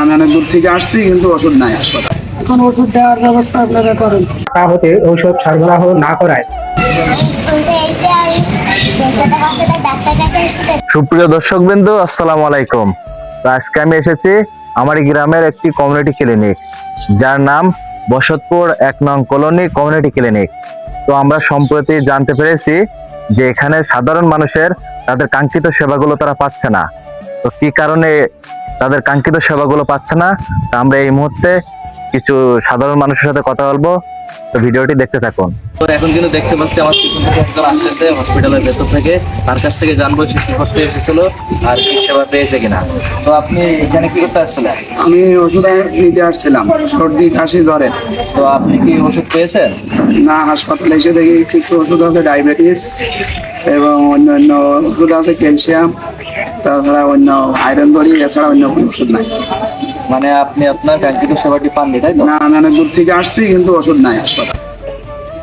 আমি অনেক দূর থেকে আসছি, কিন্তু ওষুধ নাই হাসপাতাল। এখন ওষুধ দেওয়ার ব্যবস্থা আপনারা করেন। তা হতে ঔষধ সরবরাহ না করায় সুপ্রিয় দর্শকবৃন্দ, আসসালামু আলাইকুম। তো আজকে আমি এসেছি আমার গ্রামের একটি কমিউনিটি ক্লিনিক, যার নাম বসতপুর 1 নং কলোনি কমিউনিটি ক্লিনিক। তো আমরা সম্প্রতি জানতে পেরেছি যে এখানে সাধারণ মানুষের তাদের কাঙ্ক্ষিত সেবাগুলো তারা পাচ্ছে না। তো কি কারণে তাদের কাঙ্ক্ষিত সেবাগুলো পাচ্ছে না, তা আমরা এই মুহূর্তে কিছু সাধারণ মানুষের সাথে কথা বলবো। তো ভিডিওটি দেখতে থাকুন। তো এখন কিন্তু দেখতে পাচ্ছি আমার পিছন থেকে একজন আসতেছে হসপিটালের ভেতর থেকে। তার কাছ থেকে জানবো সে কি করতে এসেছিল আর কি সেবা পেয়েছে কিনা। তো আপনি এখানে কি করতে আসছিলেন? আমি ওষুধ নিতে আসছিলাম, সর্দি কাশি জ্বরের। তো আপনি কি ওষুধ পেয়েছেন? না, হাসপাতালে এসে দেখি কিছু ওষুধ আছে ডায়াবেটিস এবং অন্য ওষুধ আছে ক্যালসিয়াম, তাছাড়া অন্য আয়রন বড়ি, এছাড়া অন্য কোনো ওষুধ নাই। মানে আপনি আপনার কাঙ্ক্ষিত সেবাটি পাননি, তাই তো? না, আমি অনেক দূর থেকে আসছি, কিন্তু ওষুধ নাই হাসপাতাল।